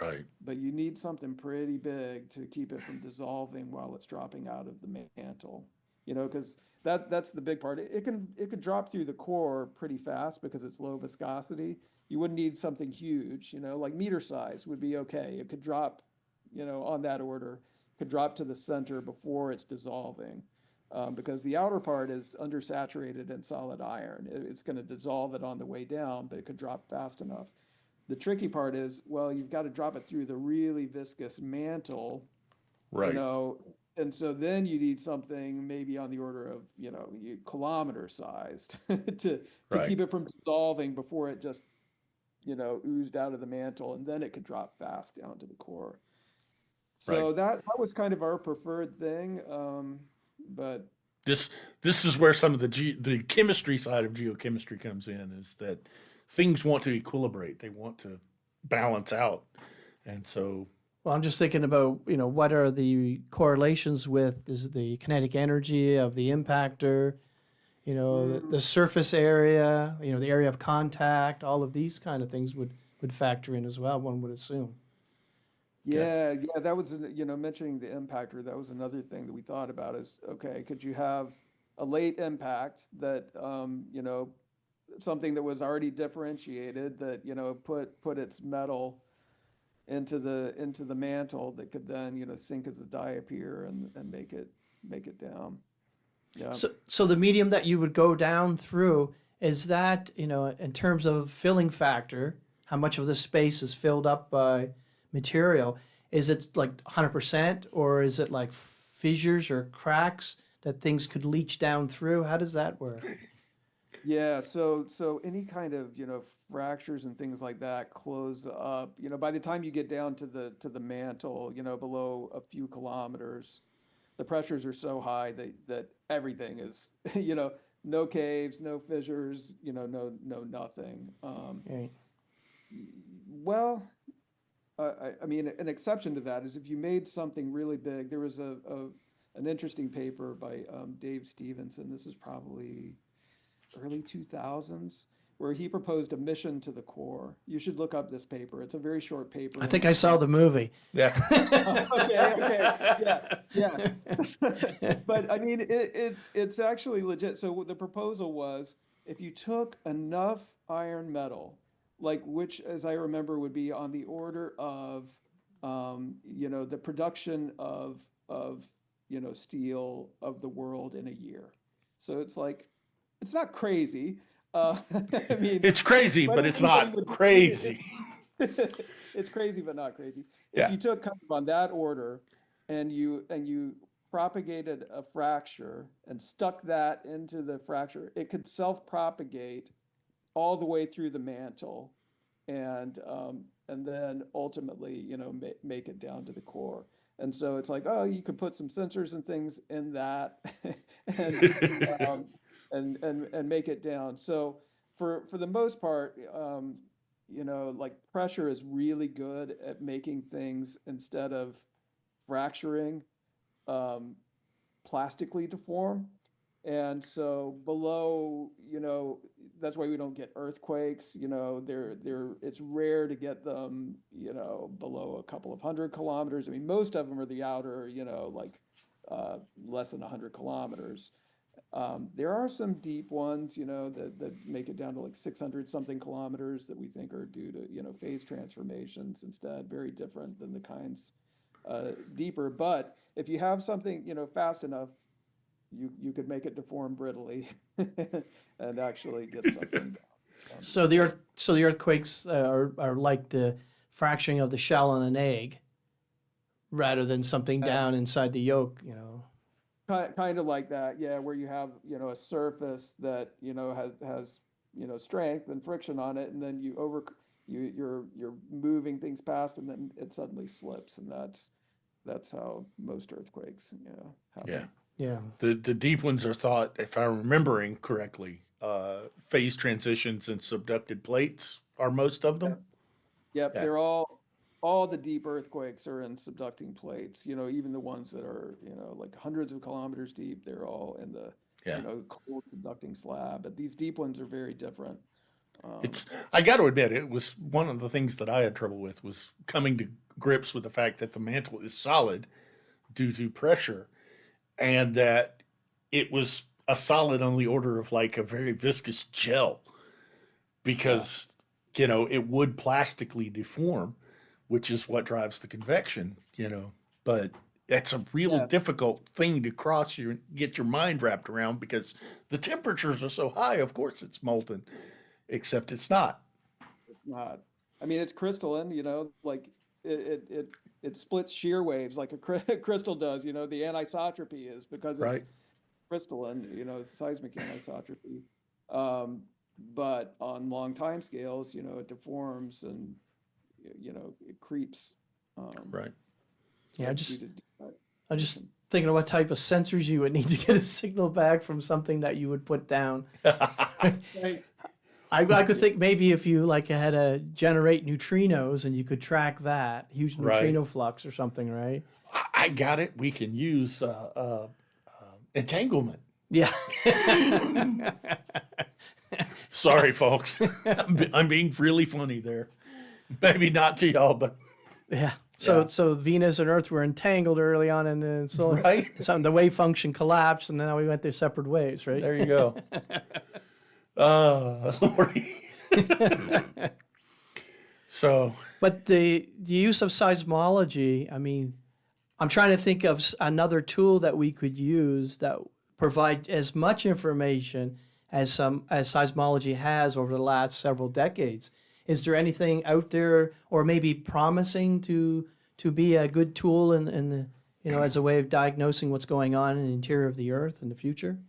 Right. But you need something pretty big to keep it from dissolving while it's dropping out of the mantle. Because that's the big part. It could drop through the core pretty fast because it's low viscosity. You wouldn't need something huge, like meter size would be okay. It could drop, on that order, could drop to the center before it's dissolving. Because the outer part is undersaturated in solid iron. It's going to dissolve it on the way down, but it could drop fast enough. The tricky part is, well, you've got to drop it through the really viscous mantle, Right. and so then you need something maybe on the order of, kilometer sized to Right. keep it from dissolving before it just, oozed out of the mantle, and then it could drop fast down to the core. So Right. that was kind of our preferred thing. But This this is where some of the chemistry side of geochemistry comes in, is that things want to equilibrate. They want to balance out. And so Well, I'm just thinking about, what are the correlations with is the kinetic energy of the impactor, the surface area, the area of contact, all of these kind of things would factor in as well, one would assume. yeah. yeah, that was, mentioning the impactor, that was another thing that we thought about is, okay, could you have a late impact that, something that was already differentiated that, put its metal into the mantle that could then, sink as a diapir and make it down. Yeah. So the medium that you would go down through, is that, in terms of filling factor, how much of the space is filled up by material, is it like 100% or is it like fissures or cracks that things could leach down through? How does that work? Yeah, so any kind of, fractures and things like that close up, by the time you get down to the mantle, below a few kilometers, the pressures are so high that everything is, no caves, no fissures, no nothing. Right. Well, I mean, an exception to that is if you made something really big. There was an interesting paper by Dave Stevenson. This is probably early 2000s, where he proposed a mission to the core. You should look up this paper. It's a very short paper. I think I saw the movie. Yeah. Okay, yeah. But I mean, it's actually legit. So the proposal was, if you took enough iron metal, like which, as I remember, would be on the order of, the production of steel of the world in a year. So it's like, it's not crazy. I mean, It's crazy, but it's not crazy. It's crazy, but not crazy. Yeah. If you took kind of on that order and you propagated a fracture and stuck that into the fracture, it could self-propagate all the way through the mantle and then ultimately, make it down to the core. And so it's like, oh, you could put some sensors and things in that and um, and make it down. So for the most part, like pressure is really good at making things instead of fracturing um, plastically deform. And so below, that's why we don't get earthquakes. It's rare to get them, below a couple of 100 kilometers. I mean, most of them are the outer, like less than 100 kilometers. There are some deep ones, that make it down to like 600 something kilometers that we think are due to, phase transformations instead, very different than the kinds deeper. But if you have something, fast enough, you could make it deform brittly and actually get something. So the earthquakes are like the fracturing of the shell on an egg, rather than something down inside the yolk. Kind of like that, yeah, where you have, a surface that, has strength and friction on it, and then you're moving things past, and then it suddenly slips, and that's how most earthquakes, happen. Yeah. Yeah. The deep ones are thought, if I'm remembering correctly, phase transitions and subducted plates are most of them. Yep, Yeah. they're all the deep earthquakes are in subducting plates, even the ones that are, like hundreds of kilometers deep, they're all in the, Yeah. cold subducting slab. But these deep ones are very different. I got to admit, it was one of the things that I had trouble with was coming to grips with the fact that the mantle is solid due to pressure, and that it was a solid on the order of like a very viscous gel, because it would plastically deform, which is what drives the convection. But that's a real difficult thing to get your mind wrapped around, because the temperatures are so high. Of course, it's molten, except it's not. It's not. I mean, it's crystalline, like it splits shear waves like a crystal does. The anisotropy is because it's Right. crystalline, seismic anisotropy. But on long time scales, it deforms and it creeps. Right. Yeah, due to I'm just thinking of what type of sensors you would need to get a signal back from something that you would put down. Right. I could think maybe if you like had to generate neutrinos and you could track that huge neutrino flux or something, right? I got it. We can use entanglement. Yeah. Sorry, folks. I'm being really funny there. Maybe not to y'all, but Yeah. So Venus and Earth were entangled early on, and then the wave function collapsed, and then now we went their separate ways, right? there you go. Lordy. So, But the use of seismology, I mean, I'm trying to think of another tool that we could use that provide as much information as seismology has over the last several decades. Is there anything out there, or maybe promising to be a good tool in the, as a way of diagnosing what's going on in the interior of the Earth in the future?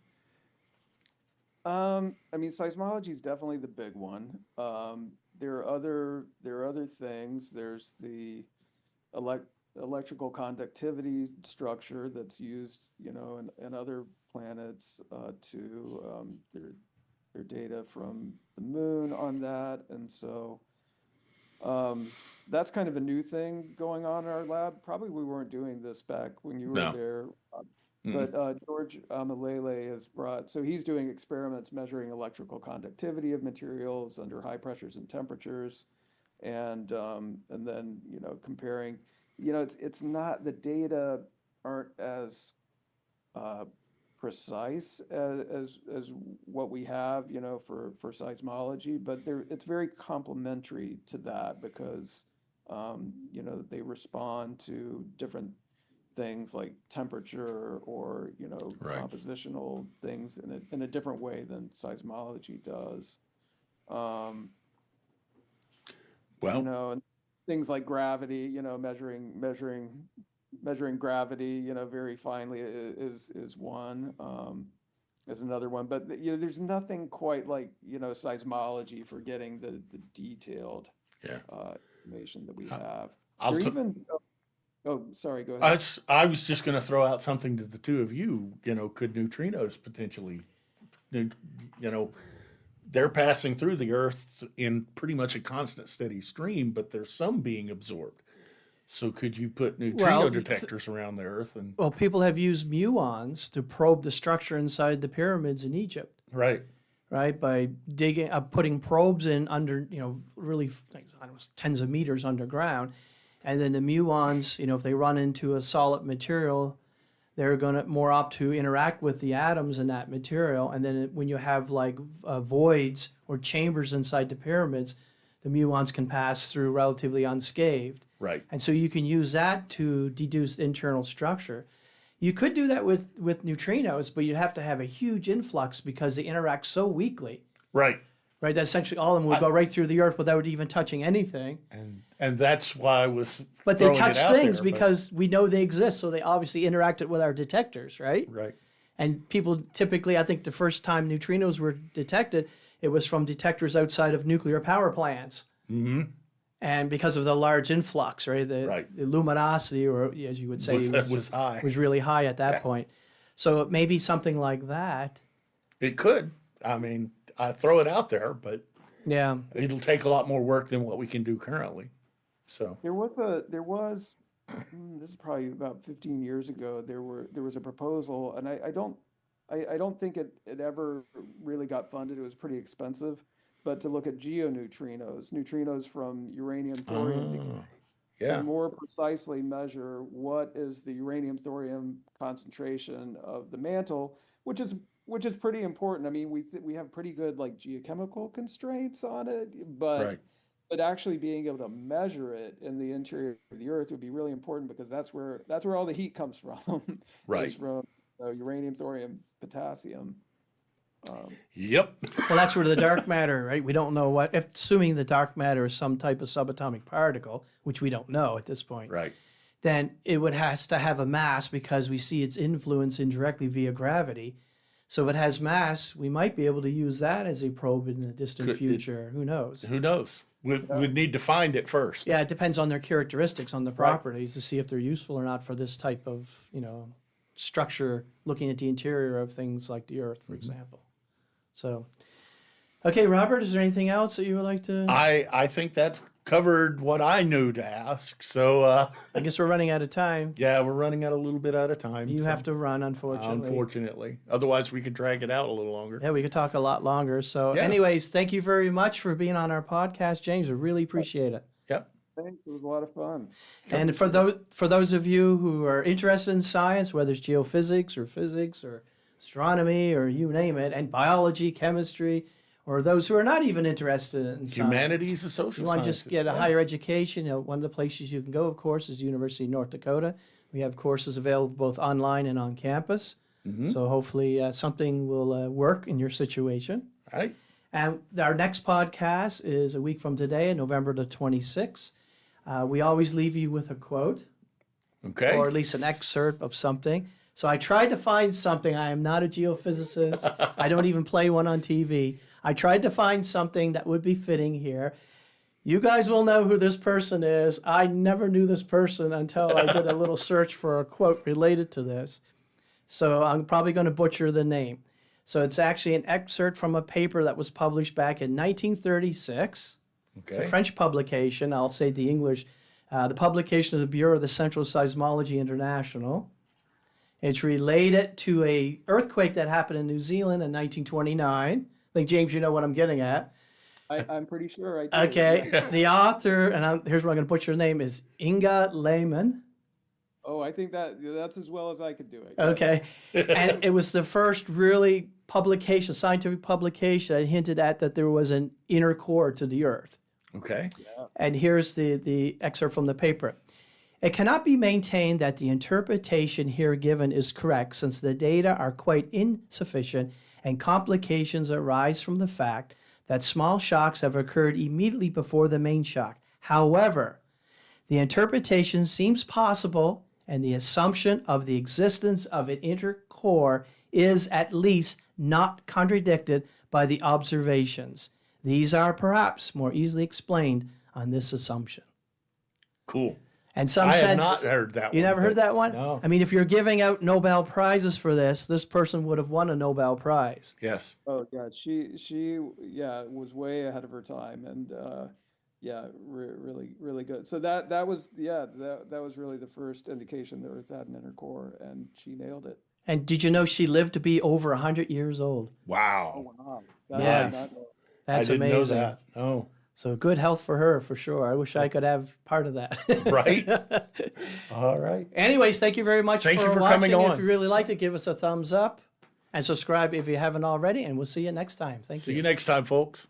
I mean, seismology is definitely the big one. There are other things. There's the electrical conductivity structure that's used, in other planets to their data from the moon on that, and so that's kind of a new thing going on in our lab. Probably we weren't doing this back when you were No. there. But George Amalele has so he's doing experiments measuring electrical conductivity of materials under high pressures and temperatures, and then comparing. It's not, the data aren't as precise as what we have for seismology, but it's very complementary to that because they respond to different things like temperature or Right. compositional things in a different way than seismology does. well, And things like gravity, measuring gravity, very finely is one. Is another one, but there's nothing quite like seismology for getting the detailed yeah. information that we have. I'll Or t- even Oh, sorry, go ahead. I was just going to throw out something to the two of you. Could neutrinos potentially, you know, they're passing through the Earth in pretty much a constant, steady stream, but there's some being absorbed. So could you put neutrino Well, detectors around the Earth and Well, people have used muons to probe the structure inside the pyramids in Egypt, right? right? By putting probes in under, really, like, I don't know, tens of meters underground. And then the muons, if they run into a solid material, they're going to more apt to interact with the atoms in that material. And then when you have like voids or chambers inside the pyramids, the muons can pass through relatively unscathed. Right. And so you can use that to deduce internal structure. You could do that with neutrinos, but you'd have to have a huge influx because they interact so weakly. Right. Right, that essentially all of them would go right through the Earth without even touching anything. And that's why I was. But they throwing touch it out things there, because we know they exist, so they obviously interacted with our detectors, right? Right. And people typically, I think the first time neutrinos were detected, it was from detectors outside of nuclear power plants. Mm-hmm. And because of the large influx, right? The luminosity, or as you would say, was high. Was really high at that point. So maybe something like that. It could. I mean, I throw it out there, but Yeah. it'll take a lot more work than what we can do currently. So There was this is probably about 15 years ago. There was a proposal, and I don't think it ever really got funded. It was pretty expensive, but to look at neutrinos from uranium thorium decay, to more precisely measure what is the uranium thorium concentration of the mantle, which is pretty important. I mean, we have pretty good like geochemical constraints on it, but actually being able to measure it in the interior of the Earth would be really important, because that's where all the heat comes from. Right. Is from uranium, thorium, potassium. Yep. Well, that's where the dark matter, right? We don't know what, assuming the dark matter is some type of subatomic particle, which we don't know at this point. Right. Then it has to have a mass, because we see its influence indirectly via gravity. So if it has mass, we might be able to use that as a probe in the distant future. Who knows? Who knows? We'd need to find it first. Yeah, it depends on their characteristics, on the properties, to see if they're useful or not for this type of, structure, looking at the interior of things like the Earth, for example. So, okay, Robert, is there anything else that you would like to? I think that's covered what I knew to ask. So I guess we're running out of time. yeah, we're running out a little bit out of time. You so, have to run, unfortunately. unfortunately. Otherwise, we could drag it out a little longer. Yeah, we could talk a lot longer. So, anyways, thank you very much for being on our podcast, James. We really appreciate it. Yep. Thanks. It was a lot of fun. And for those of you who are interested in science, whether it's geophysics or physics or astronomy or you name it, and biology, chemistry, or those who are not even interested in science, Humanities and social you want to sciences. just get a higher education, one of the places you can go, of course, is the University of North Dakota. We have courses available both online and on campus. Mm-hmm. So hopefully something will work in your situation. Right. And our next podcast is a week from today, November the 26th. We always leave you with a quote, Okay. or at least an excerpt of something. So I tried to find something. I am not a geophysicist. I don't even play one on TV. I tried to find something that would be fitting here. You guys will know who this person is. I never knew this person until I did a little search for a quote related to this. So I'm probably going to butcher the name. So it's actually an excerpt from a paper that was published back in 1936. Okay. It's a French publication. I'll say the English. The publication of the Bureau of the Central Seismology International. It's related to a earthquake that happened in New Zealand in 1929. I think, James, you know what I'm getting at. I'm pretty sure I do. Okay. Yeah. The author, and here's where I'm going to butcher her name, is Inga Lehmann. Oh, I think that's as well as I could do it. Okay. And it was the first really publication, scientific publication, that hinted at that there was an inner core to the Earth. Okay. And here's the excerpt from the paper. It cannot be maintained that the interpretation here given is correct, since the data are quite insufficient and complications arise from the fact that small shocks have occurred immediately before the main shock. However, the interpretation seems possible, and the assumption of the existence of an inner core is at least not contradicted by the observations. These are perhaps more easily explained on this assumption. Cool. And some I have sense, not heard that one. you never heard but that one? No. I mean, if you're giving out Nobel Prizes for this person would have won a Nobel Prize. Yes. Oh yeah, she was way ahead of her time, and really good. So that was that was really the first indication that Earth had an inner core, and she nailed it. And did you know she lived to be over 100 years old? Wow. Wow, Yeah. Nice. That's I didn't amazing. know that. Oh, So good health for her, for sure. I wish I could have part of that. right. All right. Anyways, thank you very much Thank for you for watching. coming If on. you really liked it, give us a thumbs up and subscribe if you haven't already. And we'll see you next time. Thank you. See you next time, folks.